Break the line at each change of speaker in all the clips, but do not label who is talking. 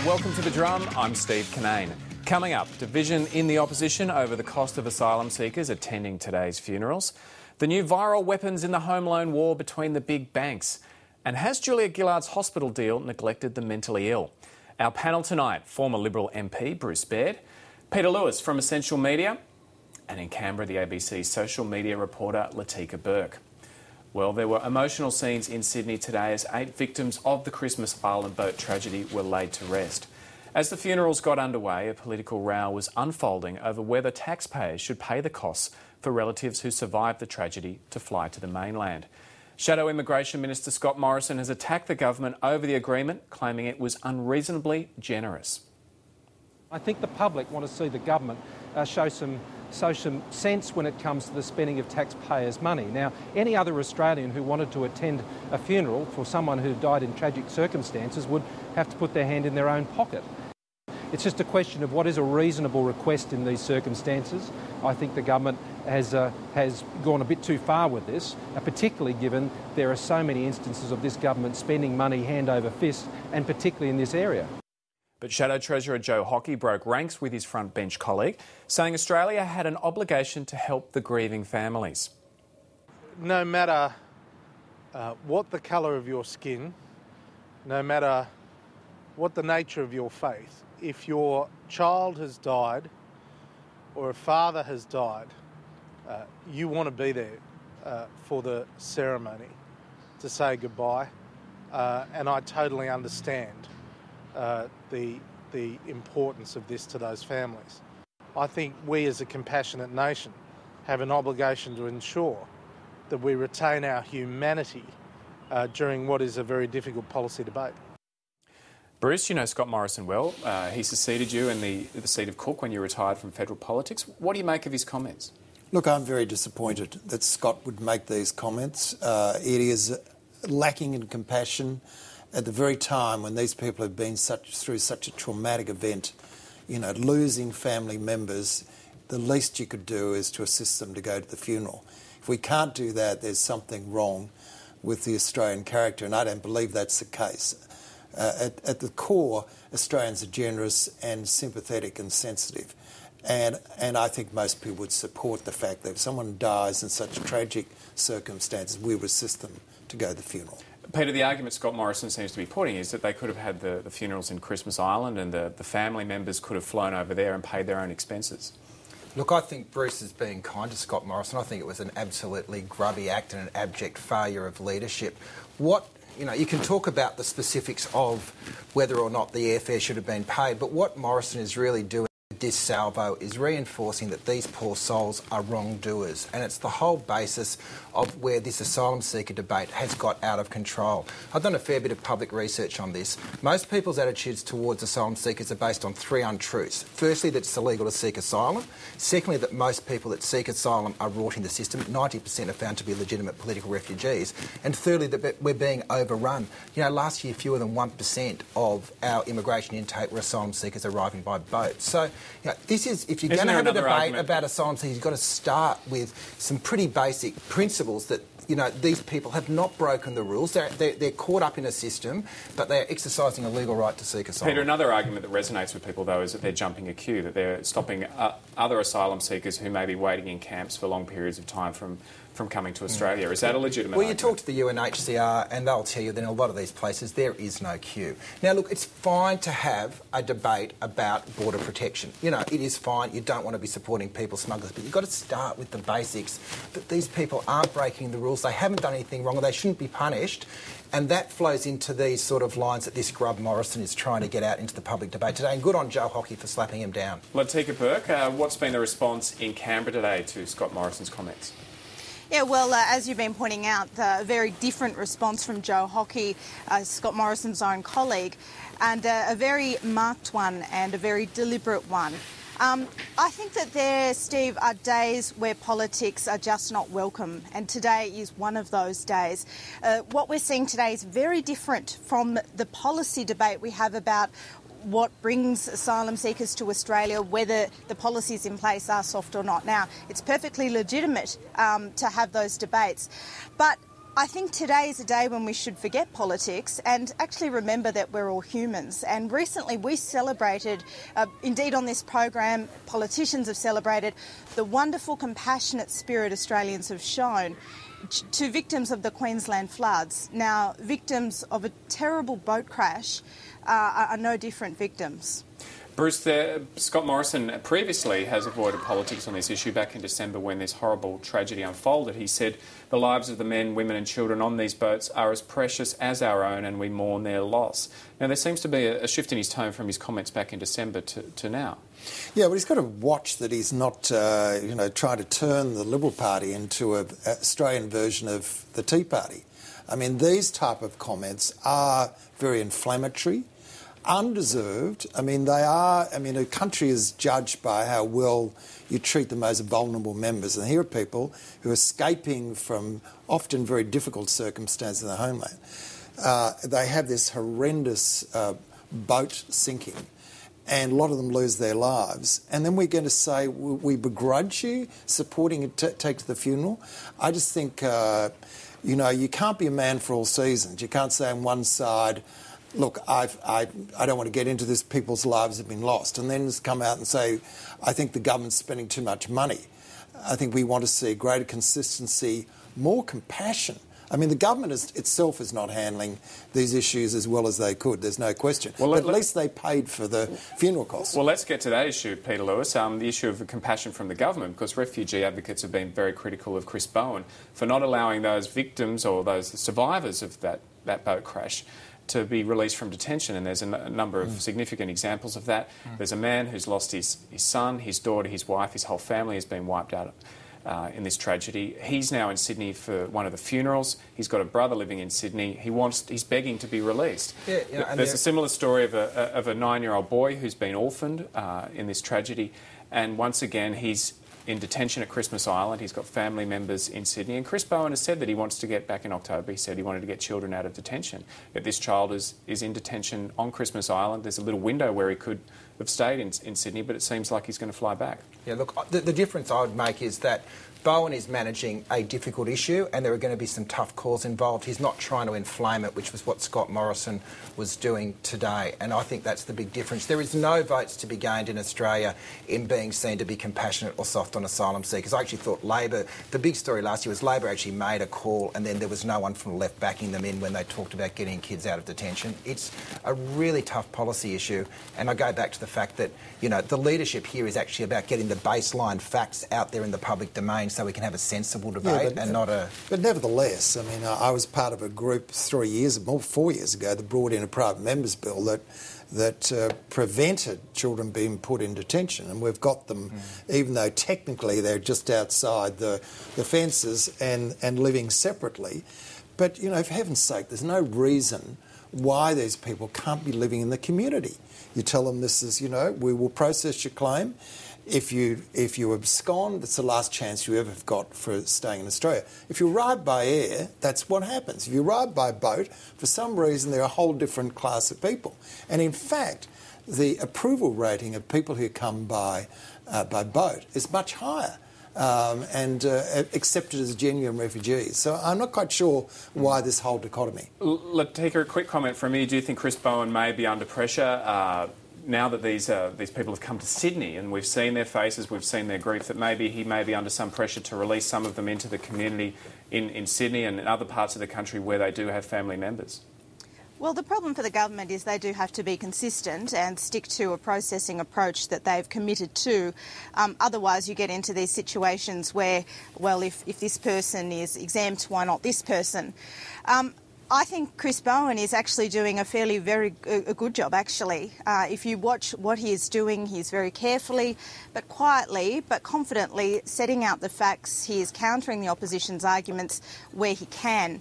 Welcome to The Drum. I'm Steve Kinane. Coming up, division in the opposition over the cost of asylum seekers attending today's funerals. The new viral weapons in the home loan war between the big banks. And has Julia Gillard's hospital deal neglected the mentally ill? Our panel tonight, former Liberal MP Bruce Baird, Peter Lewis from Essential Media, and in Canberra, the ABC's social media reporter Latika Burke. Well, there were emotional scenes in Sydney today as 8 victims of the Christmas Island boat tragedy were laid to rest. As the funerals got underway, a political row was unfolding over whether taxpayers should pay the costs for relatives who survived the tragedy to fly to the mainland. Shadow Immigration Minister Scott Morrison has attacked the government over the agreement, claiming it was unreasonably generous.
I think the public want to see the government show some sense when it comes to the spending of taxpayers' money. Now, any other Australian who wanted to attend a funeral for someone who died in tragic circumstances would have to put their hand in their own pocket. It's just a question of what is a reasonable request in these circumstances. I think the government has gone a bit too far with this, particularly given there are so many instances of this government spending money hand over fist, and particularly in this area.
But Shadow Treasurer Joe Hockey broke ranks with his front bench colleague, saying Australia had an obligation to help the grieving families.
No matter what the colour of your skin, no matter what the nature of your faith, if your child has died or a father has died, you want to be there for the ceremony to say goodbye, and I totally understand the importance of this to those families. I think we as a compassionate nation have an obligation to ensure that we retain our humanity during what is a very difficult policy debate.
Bruce, you know Scott Morrison well. He succeeded you in the seat of Cook when you retired from federal politics. What do you make of his comments?
Look, I'm very disappointed that Scott would make these comments. It is lacking in compassion at the very time when these people have been through such a traumatic event. You know, losing family members, the least you could do is to assist them to go to the funeral. If we can't do that, there's something wrong with the Australian character, and I don't believe that's the case. At the core, Australians are generous and sympathetic and sensitive. And I think most people would support the fact that if someone dies in such tragic circumstances, we would assist them to go to the funeral.
Peter, the argument Scott Morrison seems to be putting is that they could have had the funerals in Christmas Island and the family members could have flown over there and paid their own expenses.
Look, I think Bruce is being kind to Scott Morrison. I think it was an absolutely grubby act and an abject failure of leadership. You can talk about the specifics of whether or not the airfare should have been paid, but what Morrison is really doing with this salvo is reinforcing that these poor souls are wrongdoers, and it's the whole basis of where this asylum seeker debate has got out of control. I've done a fair bit of public research on this. Most people's attitudes towards asylum seekers are based on 3 untruths. Firstly, that it's illegal to seek asylum. Secondly, that most people that seek asylum are rorting the system. 90% are found to be legitimate political refugees. And thirdly, that we're being overrun. You know, last year fewer than 1% of our immigration intake were asylum seekers arriving by boat. So, you know, this is, if you're going to have a debate about asylum seekers, you've got to start with some pretty basic principles that, you know, these people have not broken the rules. They're caught up in a system, but they're exercising a legal right to seek asylum.
Peter, another argument that resonates with people, though, is that they're jumping a queue, that they're stopping other asylum seekers who may be waiting in camps for long periods of time from coming to Australia. Is that a legitimate argument?
Well, you talk to the UNHCR and they'll tell you that in a lot of these places there is no queue. Now, look, it's fine to have a debate about border protection. You know, it is fine. You don't want to be supporting people smugglers, but you've got to start with the basics, that these people aren't breaking the rules, they haven't done anything wrong, or they shouldn't be punished. And that flows into these sort of lines that this grub Morrison is trying to get out into the public debate today. And good on Joe Hockey for slapping him down.
Latika Burke, what's been the response in Canberra today to Scott Morrison's comments?
Yeah, well, as you've been pointing out, a very different response from Joe Hockey, Scott Morrison's own colleague, and a very marked one and a very deliberate one. I think that there, Steve, are days where politics are just not welcome, and today is one of those days. What we're seeing today is very different from the policy debate we have about what brings asylum seekers to Australia, whether the policies in place are soft or not. Now, it's perfectly legitimate to have those debates, but I think today is a day when we should forget politics and actually remember that we're all humans. And recently we celebrated, indeed on this program, politicians have celebrated the wonderful, compassionate spirit Australians have shown to victims of the Queensland floods. Now, victims of a terrible boat crash are no different victims.
Bruce, Scott Morrison previously has avoided politics on this issue. Back in December when this horrible tragedy unfolded, he said the lives of the men, women and children on these boats are as precious as our own and we mourn their loss. Now, there seems to be a shift in his tone from his comments back in December to now.
Yeah, but he's got to watch that he's not, trying to turn the Liberal Party into an Australian version of the Tea Party. I mean, these type of comments are very inflammatory, undeserved. I mean, a country is judged by how well you treat the most vulnerable members. And here are people who are escaping from often very difficult circumstances in the homeland. They have this horrendous boat sinking, and a lot of them lose their lives. And then we're going to say, we begrudge you supporting it, take to the funeral. I just think, you can't be a man for all seasons. You can't say on one side, look, I don't want to get into this, people's lives have been lost, and then just come out and say, I think the government's spending too much money. I think we want to see greater consistency, more compassion. I mean, the government itself is not handling these issues as well as they could, there's no question. Well, but at least they paid for the funeral costs.
Well, let's get to that issue, Peter Lewis, the issue of compassion from the government, because refugee advocates have been very critical of Chris Bowen for not allowing those victims or those survivors of that boat crash to be released from detention, and there's a number of significant examples of that. There's a man who's lost his son, his daughter, his wife, his whole family has been wiped out in this tragedy. He's now in Sydney for one of the funerals. He's got a brother living in Sydney. He's begging to be released. There's a similar story of a 9-year-old boy who's been orphaned in this tragedy, and once again he's in detention at Christmas Island. He's got family members in Sydney, and Chris Bowen has said that he wants to get back in October. He said he wanted to get children out of detention. But this child is in detention on Christmas Island. There's a little window where he could have stayed in Sydney, but it seems like he's going to fly back.
Yeah, look, the difference I would make is that Bowen is managing a difficult issue and there are going to be some tough calls involved. He's not trying to inflame it, which was what Scott Morrison was doing today, and I think that's the big difference. There is no votes to be gained in Australia in being seen to be compassionate or soft on asylum seekers. I actually thought Labor, the big story last year was Labor actually made a call and then there was no one from the left backing them in when they talked about getting kids out of detention. It's a really tough policy issue, and I go back to the fact that, the leadership here is actually about getting the baseline facts out there in the public domain so we can have a sensible debate and not a...
But nevertheless, I mean, I was part of a group 4 years ago that brought in a private members bill that prevented children being put in detention, and we've got them, even though technically they're just outside the fences and living separately. But, for heaven's sake, there's no reason why these people can't be living in the community. You tell them this is, we will process your claim. If you abscond, that's the last chance you ever have got for staying in Australia. If you arrive by air, that's what happens. If you arrive by boat, for some reason they're a whole different class of people. And in fact, the approval rating of people who come by boat is much higher. And accepted as genuine refugees. So I'm not quite sure why this whole dichotomy.
Let's take a quick comment from you. Do you think Chris Bowen may be under pressure now that these people have come to Sydney and we've seen their faces, we've seen their grief, that maybe he may be under some pressure to release some of them into the community in Sydney and in other parts of the country where they do have family members?
Well, the problem for the government is they do have to be consistent and stick to a processing approach that they've committed to. Otherwise, you get into these situations where, well, if this person is exempt, why not this person? I think Chris Bowen is actually doing a good job, actually. If you watch what he is doing, he's very carefully, but quietly, but confidently setting out the facts. He is countering the opposition's arguments where he can.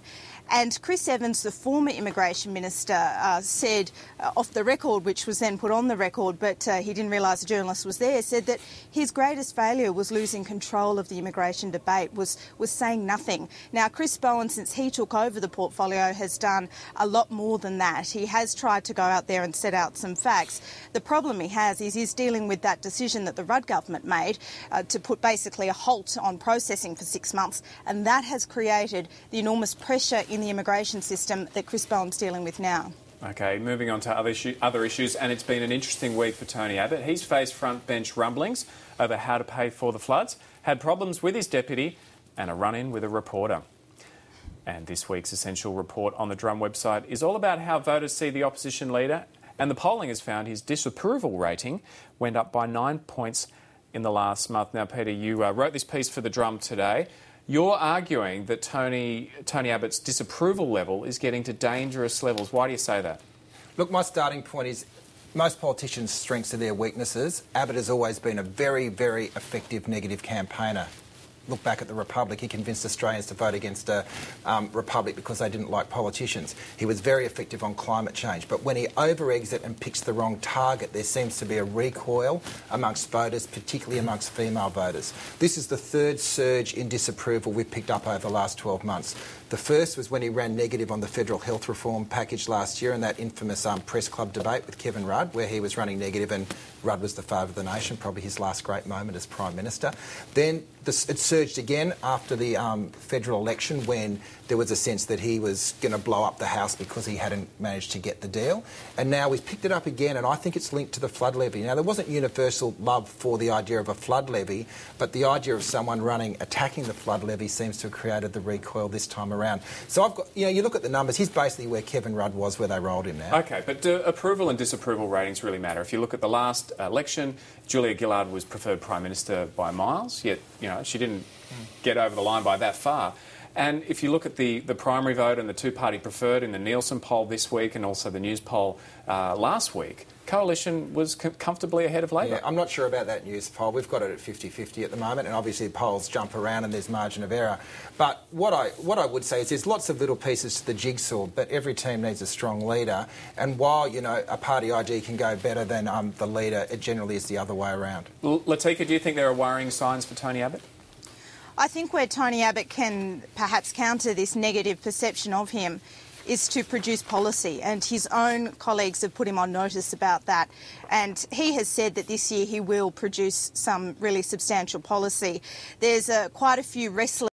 And Chris Evans, the former Immigration Minister, said off the record, which was then put on the record, but he didn't realise a journalist was there, said that his greatest failure was losing control of the immigration debate, was saying nothing. Now, Chris Bowen, since he took over the portfolio, has done a lot more than that. He has tried to go out there and set out some facts. The problem he has is he's dealing with that decision that the Rudd government made to put basically a halt on processing for 6 months, and that has created the enormous pressure in the immigration system that Chris Bowen's dealing with now.
OK, moving on to other issues, and it's been an interesting week for Tony Abbott. He's faced front bench rumblings over how to pay for the floods, had problems with his deputy and a run-in with a reporter. And this week's Essential Report on the Drum website is all about how voters see the opposition leader, and the polling has found his disapproval rating went up by 9 points in the last month. Now, Peter, you wrote this piece for the Drum today. You're arguing that Tony Abbott's disapproval level is getting to dangerous levels. Why do you say that?
Look, my starting point is most politicians' strengths are their weaknesses. Abbott has always been a very, very effective negative campaigner. Look back at the Republic. He convinced Australians to vote against a Republic because they didn't like politicians. He was very effective on climate change. But when he over-eggs it and picks the wrong target, there seems to be a recoil amongst voters, particularly amongst female voters. This is the third surge in disapproval we've picked up over the last 12 months. The first was when he ran negative on the federal health reform package last year in that infamous press club debate with Kevin Rudd, where he was running negative and Rudd was the father of the nation, probably his last great moment as Prime Minister. Then it surged again after the federal election when there was a sense that he was going to blow up the House because he hadn't managed to get the deal. And now we've picked it up again, and I think it's linked to the flood levy. Now, there wasn't universal love for the idea of a flood levy, but the idea of someone attacking the flood levy seems to have created the recoil this time around. So I've got, you look at the numbers, he's basically where Kevin Rudd was where they rolled him now.
OK, but do approval and disapproval ratings really matter? If you look at the last election, Julia Gillard was preferred Prime Minister by miles, yet, she didn't get over the line by that far. And if you look at the primary vote and the two-party preferred in the Nielsen poll this week and also the News poll last week, Coalition was comfortably ahead of Labor.
Yeah, I'm not sure about that News poll. We've got it at 50-50 at the moment, and obviously the polls jump around and there's margin of error. But what I would say is there's lots of little pieces to the jigsaw, but every team needs a strong leader. And while, a party ID can go better than the leader, it generally is the other way around.
Latika, do you think there are worrying signs for Tony Abbott?
I think where Tony Abbott can perhaps counter this negative perception of him is to produce policy, and his own colleagues have put him on notice about that. And he has said that this year he will produce some really substantial policy. There's quite a few wrestlers